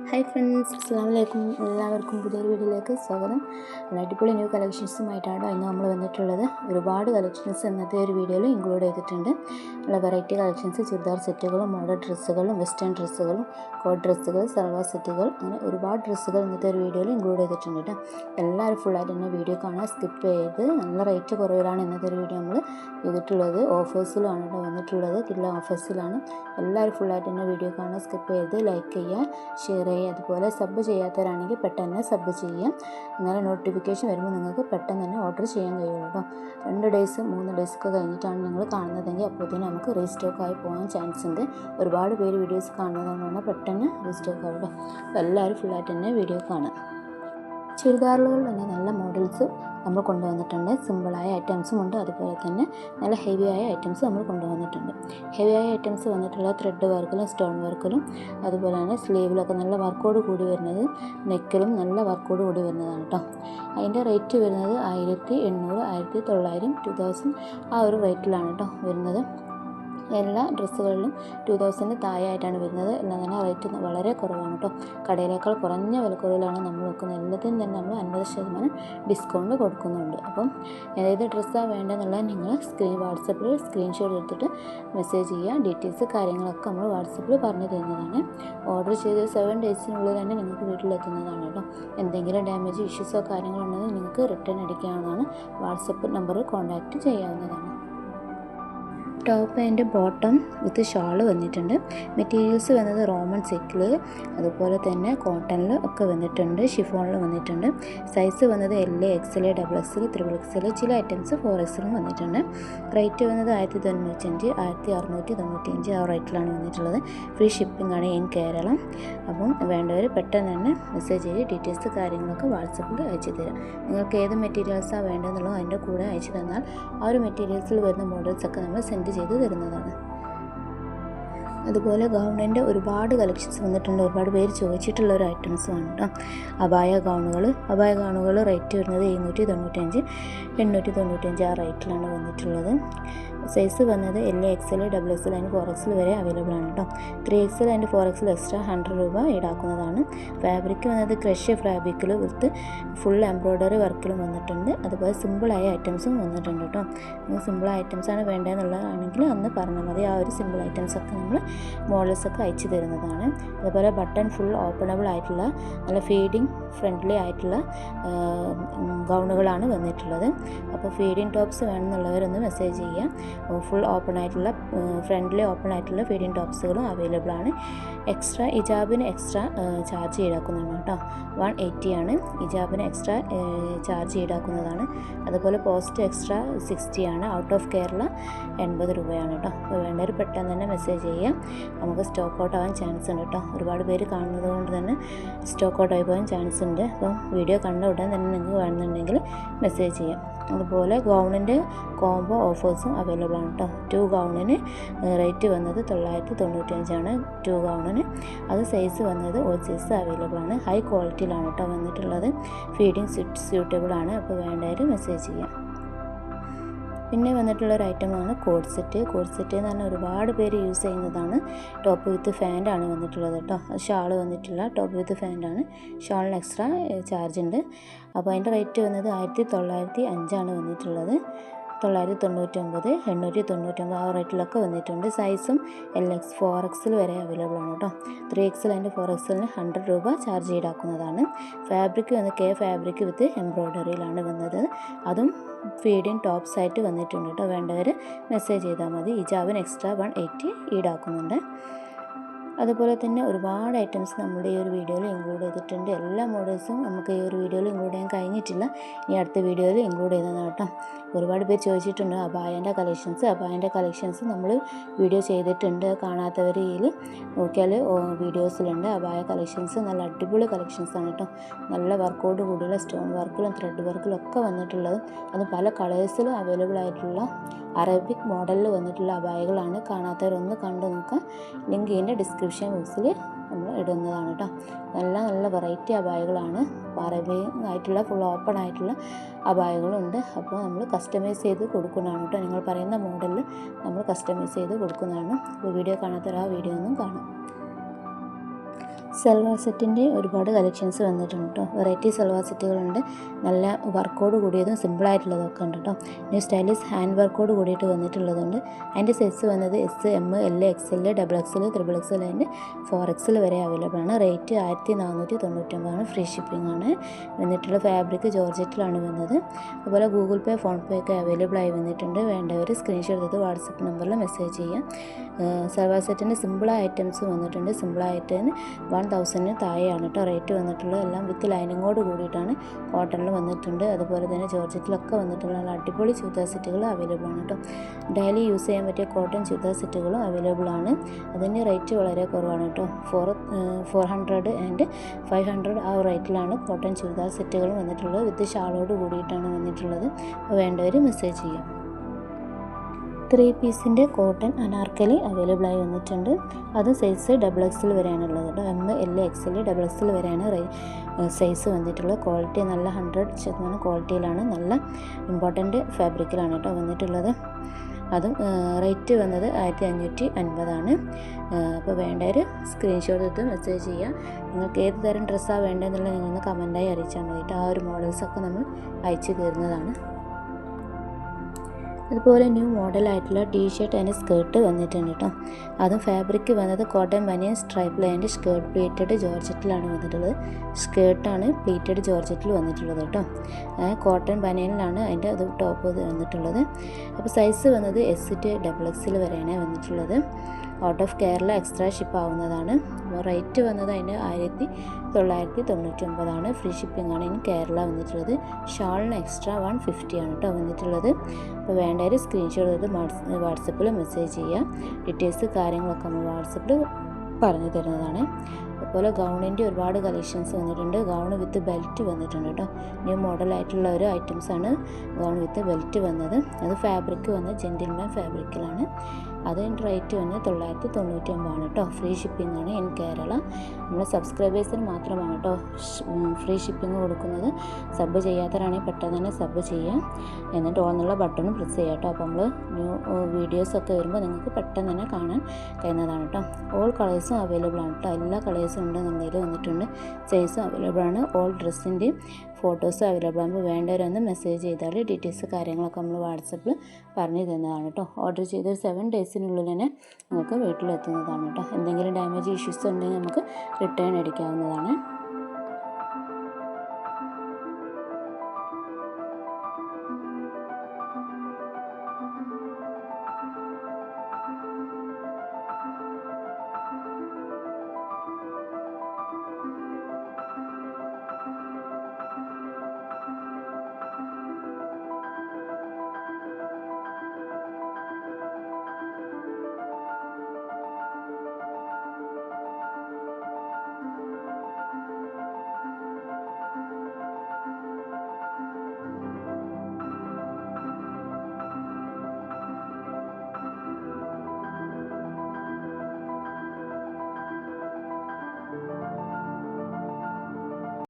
Hi friends, അസ്സലാമു അലൈക്കും. എല്ലാവർക്കും പുതിയൊരു വീഡിയോയിലേക്ക് സ്വാഗതം. അടിപൊളി ന്യൂ കളക്ഷൻസുമായിട്ടാണ് ഇന്ന് നമ്മൾ വന്നിട്ടുള്ളത്. ഒരുപാട് കളക്ഷൻസ് ഇന്നത്തെ ഒരു വീഡിയോയിൽ ഇൻക്ലൂഡ് ചെയ്തിട്ടുണ്ട്. നല്ല വെറൈറ്റി കളക്ഷൻസ്, ചുരിദാർ സെറ്റുകളും മോഡൽ ഡ്രസ്സുകളും വെസ്റ്റേൺ ഡ്രസ്സുകളും കോട്ട് ഡ്രസ്സുകൾ, സൽവാർ സെറ്റുകൾ, അങ്ങനെ ഒരുപാട് ഡ്രസ്സുകൾ ഇന്നത്തെ ഒരു വീഡിയോയിൽ ഇൻക്ലൂഡ് ചെയ്തിട്ടുണ്ട് കേട്ടോ. എല്ലാവരും ഫുള്ളായിട്ട് തന്നെ വീഡിയോ കാണാൻ സ്കിപ്പ് ചെയ്ത്. നല്ല റേറ്റ് കുറവിലാണ് ഇന്നത്തെ ഒരു വീഡിയോ നമ്മൾ ചെയ്തിട്ടുള്ളത്. ഓഫേഴ്സിലാണ് കേട്ടോ വന്നിട്ടുള്ളത്, കില്ല ഓഫേഴ്സിലാണ്. എല്ലാവരും ഫുള്ളായിട്ട് തന്നെ വീഡിയോ കാണാൻ സ്കിപ്പ് ചെയ്ത് ലൈക്ക് ചെയ്യുക, ഷെയർ ചെയ്യുക. അതുപോലെ സബ് ചെയ്യാത്തവരാണെങ്കിൽ പെട്ടെന്ന് സബ് ചെയ്യാം. എന്നാലും നോട്ടിഫിക്കേഷൻ വരുമ്പോൾ നിങ്ങൾക്ക് പെട്ടെന്ന് തന്നെ ഓർഡർ ചെയ്യാൻ കഴിയുള്ളൂ കേട്ടോ. 2 ഡേയ്സ് 3 ഡേയ്സൊക്കെ കഴിഞ്ഞിട്ടാണ് നിങ്ങൾ കാണുന്നതെങ്കിൽ അപ്പോഴത്തേനും നമുക്ക് റീസ്റ്റോക്ക് ആയി പോകാൻ ചാൻസ് ഉണ്ട്. ഒരുപാട് പേര് വീഡിയോസ് കാണുന്നതുകൊണ്ടാണ് പെട്ടെന്ന് റീസ്റ്റോക്ക് ആവും കേട്ടോ. അപ്പോൾ എല്ലാവരും ഫുള്ളായിട്ട് തന്നെ വീഡിയോ കാണാം. ചുരിദാറുകൾ തന്നെ നല്ല മോഡൽസ് നമ്മൾ കൊണ്ടുവന്നിട്ടുണ്ട്. സിമ്പിളായ ഐറ്റംസും ഉണ്ട്, അതുപോലെ തന്നെ നല്ല ഹെവിയായ ഐറ്റംസ് നമ്മൾ കൊണ്ടുവന്നിട്ടുണ്ട്. ഹെവിയായ ഐറ്റംസ് വന്നിട്ടുള്ള ത്രെഡ് വർക്കിലും സ്റ്റോൺ വർക്കിലും അതുപോലെ തന്നെ സ്ലീവിലൊക്കെ നല്ല വർക്കോട് കൂടി വരുന്നത്, നെക്കിലും നല്ല വർക്കോട് കൂടി വരുന്നതാണ് കേട്ടോ. അതിൻ്റെ റേറ്റ് വരുന്നത് 1800, 1900, 2000 ആ ഒരു റേറ്റിലാണ് കേട്ടോ വരുന്നത്. എല്ലാ ഡ്രസ്സുകളിലും 2000 താഴെയായിട്ടാണ് വരുന്നത്. എല്ലാം തന്നെ റേറ്റ് വളരെ കുറവാണ് കേട്ടോ. കടയിലേക്കാൾ കുറഞ്ഞ വിലക്കുറവിലാണ് നമ്മൾ നോക്കുന്നത്. എല്ലാത്തിനും തന്നെ നമ്മൾ 50% ഡിസ്കൗണ്ട് കൊടുക്കുന്നുണ്ട്. അപ്പം ഏത് ഡ്രസ്സാണ് വേണ്ടതെന്നുള്ളത് നിങ്ങൾ വാട്സപ്പിൽ സ്ക്രീൻഷോട്ട് എടുത്തിട്ട് മെസ്സേജ് ചെയ്യുക. ഡീറ്റെയിൽസ് കാര്യങ്ങളൊക്കെ നമ്മൾ വാട്സപ്പിൽ പറഞ്ഞു തരുന്നതാണ്. ഓർഡർ ചെയ്ത് 7 ഡേയ്സിനുള്ളിൽ തന്നെ നിങ്ങൾക്ക് വീട്ടിലെത്തുന്നതാണ് കേട്ടോ. എന്തെങ്കിലും ഡാമേജ് ഇഷ്യൂസോ കാര്യങ്ങളുണ്ടെങ്കിൽ നിങ്ങൾക്ക് റിട്ടേൺ അടിക്കാവുന്നതാണ്. വാട്സപ്പ് നമ്പറിൽ കോൺടാക്റ്റ് ചെയ്യാവുന്നതാണ്. Top and bottom with shawl വന്നിട്ടുണ്ട്. മെറ്റീരിയൽസ് വന്നത് റോമൻ സിൽക്കിൽ, അതുപോലെ തന്നെ കോട്ടണിൽ ഒക്കെ വന്നിട്ടുണ്ട്, ഷിഫോണിൽ വന്നിട്ടുണ്ട്. സൈസ് വന്നത് LA, XL, XXL, XXL, ചില ഐറ്റംസ് 4XL വന്നിട്ടുണ്ട്. റേറ്റ് വന്നത് 1095, 1695 ആ റേറ്റിലാണ് വന്നിട്ടുള്ളത്. ഫ്രീ ഷിപ്പിംഗ് ആണ് ഇൻ കേരളം. അപ്പം വേണ്ടവർ പെട്ടെന്ന് തന്നെ മെസ്സേജ് ചെയ്ത് ഡീറ്റെയിൽസ് കാര്യങ്ങളൊക്കെ വാട്സപ്പിൽ അയച്ചു തരാം. നിങ്ങൾക്ക് ഏത് മെറ്റീരിയൽസാണ് വേണ്ടതെന്നുള്ളത് അതിൻ്റെ കൂടെ അയച്ചു തന്നാൽ ആ ഒരു മെറ്റീരിയൽസിൽ വരുന്ന മോഡൽസൊക്കെ നമ്മൾ സെൻഡ് ചെയ്ത് തരുന്നതാണ്. അതുപോലെ ഗൗണിൻ്റെ ഒരുപാട് കളക്ഷൻസ് വന്നിട്ടുണ്ട്. ഒരുപാട് പേര് ചോദിച്ചിട്ടുള്ള ഒരു ഐറ്റംസുമാണ് കേട്ടോ. അബായ ഗൗണുകൾ റേറ്റ് വരുന്നത് 795, 895 ആ റേറ്റിലാണ് വന്നിട്ടുള്ളത്. സൈസ് വന്നത് LA, XL, XXL and 4XL വരെ അവൈലബിൾ ആണ് കേട്ടോ. 3XL ആൻഡ് 4XL എക്സ്ട്രാ 100 രൂപ ഈടാക്കുന്നതാണ്. ഫാബ്രിക് വന്നത് ക്രഷ് ഫാബ്രിക്കിൽ വിത്ത് ഫുൾ എംബ്രോയ്ഡറി വർക്കിലും വന്നിട്ടുണ്ട്. അതുപോലെ സിമ്പിളായ ഐറ്റംസും വന്നിട്ടുണ്ട് കേട്ടോ. നിങ്ങൾ സിമ്പിൾ ഐറ്റംസാണ് വേണ്ടതെന്നുള്ളതാണെങ്കിൽ അന്ന് പറഞ്ഞാൽ മതി. ആ ഒരു സിമ്പിൾ ഐറ്റംസൊക്കെ നമ്മൾ മോഡൽസൊക്കെ അയച്ചു തരുന്നതാണ്. അതുപോലെ ബട്ടൺ ഫുൾ ഓപ്പണബിൾ ആയിട്ടുള്ള നല്ല ഫീഡിങ് ഫ്രണ്ട്ലി ആയിട്ടുള്ള ഗൗണുകളാണ് വന്നിട്ടുള്ളത്. അപ്പോൾ ഫീഡിങ് ടോപ്സ് വേണമെന്നുള്ളവരൊന്ന് മെസ്സേജ് ചെയ്യാം. ഫുൾ ഓപ്പൺ ആയിട്ടുള്ള ഫ്രണ്ട്ലി ഓപ്പൺ ആയിട്ടുള്ള ഫീഡിങ് ടോപ്സുകളും അവൈലബിൾ ആണ്. എക്സ്ട്രാ ഇജാബിന് എക്സ്ട്രാ ചാർജ് ഈടാക്കുന്നതാണ് കേട്ടോ. 180 ആണ് ഇജാബിന് എക്സ്ട്രാ ചാർജ് ഈടാക്കുന്നതാണ്. അതുപോലെ പോസ്റ്റ് എക്സ്ട്രാ 60 ആണ്. ഔട്ട് ഓഫ് കേരള 80 രൂപയാണ് കേട്ടോ. അപ്പോൾ വേണ്ടവർ പെട്ടെന്ന് തന്നെ മെസ്സേജ് ചെയ്യാം. നമുക്ക് സ്റ്റോക്ക് ഔട്ട് ആവാൻ ചാൻസ് ഉണ്ട് കേട്ടോ. ഒരുപാട് പേര് കാണുന്നത് കൊണ്ട് തന്നെ സ്റ്റോക്ക് ഔട്ട് ആയി പോകാൻ ചാൻസ് ഉണ്ട്. അപ്പം വീഡിയോ കണ്ട ഉടൻ തന്നെ നിങ്ങൾക്ക് വേണമെന്നുണ്ടെങ്കിൽ മെസ്സേജ് ചെയ്യാം. അതുപോലെ ഗൗണിൻ്റെ കോംബോ ഓഫേഴ്സും അവൈലബിൾ ആണ് കേട്ടോ. 2 ഗൗണിന് റേറ്റ് വന്നത് 995 ആണ് 2 ഗൗണിന്. അത് സൈസ് വന്നത് ഓൾ സൈസ് അവൈലബിൾ ആണ്. ഹൈ ക്വാളിറ്റിയിലാണ് കേട്ടോ വന്നിട്ടുള്ളത്. ഫീഡിങ് സ്യൂട്ടബിൾ ആണ്. അപ്പോൾ വേണ്ടവർ മെസ്സേജ് ചെയ്യാം. പിന്നെ വന്നിട്ടുള്ളൊരു ഐറ്റമാണ് കോഡ് സെറ്റ് എന്ന് പറഞ്ഞാൽ ഒരുപാട് പേര് യൂസ് ചെയ്യുന്നതാണ്. ടോപ്പ് വിത്ത് ഫാൻ്റാണ് വന്നിട്ടുള്ളത് കേട്ടോ. ഷാൾ വന്നിട്ടില്ല, ടോപ്പ് വിത്ത് ഫാൻ്റാണ്. ഷാളിന് എക്സ്ട്രാ ചാർജ് ഉണ്ട്. അപ്പോൾ അതിൻ്റെ റേറ്റ് വന്നത് 1905 ആണ് വന്നിട്ടുള്ളത്. 999, 899 ആ റേറ്റിലൊക്കെ വന്നിട്ടുണ്ട്. സൈസും LX, 4XL വരെ അവൈലബിൾ ആണ് കേട്ടോ. 3XL ആൻഡ് 4XLന് 100 രൂപ ചാർജ് ഈടാക്കുന്നതാണ്. ഫാബ്രിക് വന്ന് ഫാബ്രിക് വിത്ത് എംബ്രോയ്ഡറിയിലാണ് വന്നത്. അതും ഫീഡിങ് ടോപ്സ് ആയിട്ട് വന്നിട്ടുണ്ട് കേട്ടോ. വേണ്ടവർ മെസ്സേജ് ചെയ്താൽ മതി. ഇജാബിന് എക്സ്ട്രാ 180 ഈടാക്കുന്നുണ്ട്. അതുപോലെ തന്നെ ഒരുപാട് ഐറ്റംസ് നമ്മുടെ ഈ ഒരു വീഡിയോയിൽ ഇൻക്ലൂഡ് ചെയ്തിട്ടുണ്ട്. എല്ലാ മോഡൽസും നമുക്ക് ഈ ഒരു വീഡിയോയിൽ ഇൻക്ലൂഡ് ചെയ്യാൻ കഴിഞ്ഞിട്ടില്ല. ഇനി അടുത്ത വീഡിയോയിൽ ഇൻക്ലൂഡ് ചെയ്യുന്നതാണ് കേട്ടോ. ഒരുപാട് പേര് ചോദിച്ചിട്ടുണ്ട് അബായൻ്റെ കളക്ഷൻസ് നമ്മൾ വീഡിയോ ചെയ്തിട്ടുണ്ട്. കാണാത്തവർ ഇതിൽ നോക്കിയാൽ വീഡിയോസിലുണ്ട്. അബായ കളക്ഷൻസ് നല്ല അടിപൊളി കളക്ഷൻസാണ് കേട്ടോ. നല്ല വർക്കോട് കൂടിയുള്ള സ്റ്റോൺ വർക്കിലും ത്രെഡ് വർക്കിലും ഒക്കെ വന്നിട്ടുള്ളത്. അത് പല കളേഴ്സിലും അവൈലബിൾ ആയിട്ടുള്ള അറബിക് മോഡലിൽ വന്നിട്ടുള്ള അബായകളാണ്. കാണാത്തവരൊന്ന് കണ്ടു നോക്കാം. ലിങ്ക് ഇതിൻ്റെ ഡിസ്ക്രിപ്ഷൻ ബോക്സിൽ നമ്മൾ ഇടുന്നതാണ് കേട്ടോ. നല്ല വെറൈറ്റി അബായകളാണ്. അറബിക് ആയിട്ടുള്ള ഫുൾ ഓപ്പൺ ആയിട്ടുള്ള അബായകളുണ്ട്. അപ്പോൾ നമ്മൾ കസ്റ്റമൈസ് ചെയ്ത് കൊടുക്കുന്നതാണ് കേട്ടോ. നിങ്ങൾ പറയുന്ന മോഡലിൽ നമ്മൾ കസ്റ്റമൈസ് ചെയ്ത് കൊടുക്കുന്നതാണ്. അപ്പോൾ വീഡിയോ കാണാത്തവർ ആ വീഡിയോ ഒന്നും കാണാം. സൽവാർ സെറ്റിൻ്റെ ഒരുപാട് കളക്ഷൻസ് വന്നിട്ടുണ്ട് കേട്ടോ. വെറൈറ്റി സൽവാർ സെറ്റുകളുണ്ട്. നല്ല വർക്കോട് കൂടിയതും സിമ്പിളായിട്ടുള്ളതൊക്കെ ഉണ്ട് കേട്ടോ. ന്യൂ സ്റ്റൈലിഷ് ഹാൻഡ് വർക്കോട് കൂടിയിട്ട് വന്നിട്ടുള്ളതുണ്ട്. അതിൻ്റെ സൈസ് വന്നത് S, M, L, XL, XXL, XXL and 4XL വരെ അവൈലബിൾ ആണ്. റേറ്റ് 1499 ഫ്രീ ഷിപ്പിംഗ് ആണ്. വന്നിട്ടുള്ള ഫാബ്രിക് ജോർജറ്റിലാണ് വന്നത്. അതുപോലെ ഗൂഗിൾ പേ, ഫോൺ പേ ഒക്കെ അവൈലബിൾ ആയി വന്നിട്ടുണ്ട്. വേണ്ടവർ സ്ക്രീൻഷോട്ട് എടുത്ത് വാട്സപ്പ് നമ്പറിൽ മെസ്സേജ് ചെയ്യാം. സൽവാർ സെറ്റിൻ്റെ സിമ്പിൾ ഐറ്റംസ് വന്നിട്ടുണ്ട്. സിമ്പിൾ ആയിട്ടിന് 1000 താഴെയാണ് കേട്ടോ റേറ്റ് വന്നിട്ടുള്ളത്. എല്ലാം വിത്ത് ലൈനിങ്ങോട് കൂടിയിട്ടാണ് കോട്ടണിൽ വന്നിട്ടുണ്ട്. അതുപോലെ തന്നെ ജോർജറ്റിലൊക്കെ വന്നിട്ടുള്ള നല്ല അടിപൊളി ചുരിദാർ സെറ്റുകൾ അവൈലബിൾ ആണ് കേട്ടോ. ഡെയിലി യൂസ് ചെയ്യാൻ പറ്റിയ കോട്ടൺ ചുരിദാർ സെറ്റുകളും അവൈലബിൾ ആണ്. അതിൻ്റെ റേറ്റ് വളരെ കുറവാണ് കേട്ടോ. 400 ആൻഡ് 500 ആ റേറ്റിലാണ് കോട്ടൺ ചുരിദാർ സെറ്റുകൾ വന്നിട്ടുള്ളത്. വിത്ത് ഷാളോട് കൂടിയിട്ടാണ് വന്നിട്ടുള്ളത്. അപ്പോൾ വേണ്ടവർ മെസ്സേജ് ചെയ്യാം. 3 പീസിൻ്റെ കോട്ടൺ അനാർക്കലി അവൈലബിൾ ആയി വന്നിട്ടുണ്ട്. അത് സൈസ് XXL വരെയാണുള്ളത് കേട്ടോ. M, L, XL, XXL വരെയാണ് സൈസ് വന്നിട്ടുള്ളത്. ക്വാളിറ്റി നല്ല 100% ക്വാളിറ്റിയിലാണ്. നല്ല ഇമ്പോർട്ടൻ്റ് ഫാബ്രിക്കിലാണ് കേട്ടോ വന്നിട്ടുള്ളത്. അതും റേറ്റ് വന്നത് 1550 ആണ്. അപ്പോൾ വേണ്ടവർ സ്ക്രീൻഷോട്ട് എടുത്ത് മെസ്സേജ് ചെയ്യുക. നിങ്ങൾക്ക് ഏത് തരം ഡ്രസ്സാണ് വേണ്ടതെന്നുള്ളത് നിങ്ങളൊന്ന് കമൻറ്റായി അറിയിച്ചാൽ മതി. ആ ഒരു മോഡൽസൊക്കെ നമ്മൾ അയച്ചു തരുന്നതാണ്. അതുപോലെ ന്യൂ മോഡലായിട്ടുള്ള ടീഷർട്ട് ആൻഡ് സ്കേർട്ട് വന്നിട്ടുണ്ട് കേട്ടോ. അതും ഫാബ്രിക് വന്നത് cotton banian stripe and skirt pleated ജോർജറ്റിലാണ് വന്നിട്ടുള്ളത്. സ്കേർട്ടാണ് പ്ലീറ്റഡ് ജോർജറ്റിൽ വന്നിട്ടുള്ളത് കേട്ടോ. കോട്ടൺ ബനിയനിലാണ് അതിൻ്റെ അത് ടോപ്പ് വന്നിട്ടുള്ളത്. അപ്പോൾ സൈസ് വന്നത് S to XXL വരെയാണ് വന്നിട്ടുള്ളത്. Out of Kerala extra ship ആവുന്നതാണ്. റേറ്റ് വന്നത് അതിന് 1999 ആണ്. ഫ്രീ ഷിപ്പിംഗ് ആണ് ഇനി കേരള വന്നിട്ടുള്ളത്. ഷാളിന് എക്സ്ട്രാ 150 ആണ് കേട്ടോ വന്നിട്ടുള്ളത്. അപ്പോൾ വേണ്ടവർ സ്ക്രീൻഷോട്ട് എടുത്ത് വാട്സപ്പിൽ മെസ്സേജ് ചെയ്യുക. ഡീറ്റെയിൽസ് കാര്യങ്ങളൊക്കെ നമ്മൾ വാട്സപ്പിൽ പറഞ്ഞു തരുന്നതാണ്. അതുപോലെ ഗൗണിൻ്റെ ഒരുപാട് കളക്ഷൻസ് വന്നിട്ടുണ്ട്. ഗൗൺ വിത്ത് ബെൽറ്റ് വന്നിട്ടുണ്ട് കേട്ടോ. ന്യൂ മോഡലായിട്ടുള്ള ഒരു ഐറ്റംസാണ് ഗൗൺ വിത്ത് ബെൽറ്റ് വന്നത്. അത് ഫാബ്രിക് വന്നത് ജെൻറ്റിൽമാൻ ഫാബ്രിക്കിലാണ്. അതിൻ്റെ റേറ്റ് വന്ന് 999 ആണ് കേട്ടോ. ഫ്രീ ഷിപ്പിംഗ് ആണ് ഇൻ കേരള. നമ്മൾ സബ്സ്ക്രൈബേഴ്സിന് മാത്രമാണ് കേട്ടോ ഫ്രീ ഷിപ്പിംഗ് കൊടുക്കുന്നത്. സബ് ചെയ്യാത്തവരാണെങ്കിൽ പെട്ടെന്ന് തന്നെ സബ് ചെയ്യാം. എന്നിട്ട് ഓന്നുള്ള ബട്ടണും പ്രസ് ചെയ്യാം കേട്ടോ. അപ്പോൾ നമ്മൾ ന്യൂ വീഡിയോസൊക്കെ വരുമ്പോൾ നിങ്ങൾക്ക് പെട്ടെന്ന് തന്നെ കാണാൻ കഴിയുന്നതാണ് കേട്ടോ. ഓൾ കളേഴ്സും അവൈലബിൾ ആണ് കേട്ടോ. എല്ലാ കളേഴ്സും ഉണ്ട് എന്നുള്ളതിൽ വന്നിട്ടുണ്ട്. സൈസും അവൈലബിൾ ആണ്. ഓൾ ഡ്രസ്സിൻ്റെയും ഫോട്ടോസ് അവൈലബിൾ ആകുമ്പോൾ വേണ്ടവരൊന്ന് മെസ്സേജ് ചെയ്താൽ ഡീറ്റെയിൽസ് കാര്യങ്ങളൊക്കെ നമ്മൾ വാട്സപ്പിൽ പറഞ്ഞു തരുന്നതാണ് കേട്ടോ. ഓർഡർ ചെയ്തൊരു 7 ഡേയ്സിനുള്ളിൽ തന്നെ നമുക്ക് വീട്ടിലെത്തുന്നതാണ് കേട്ടോ. എന്തെങ്കിലും ഡാമേജ് ഇഷ്യൂസ് ഉണ്ടെങ്കിൽ നമുക്ക് റിട്ടേൺ അടിക്കാവുന്നതാണ്.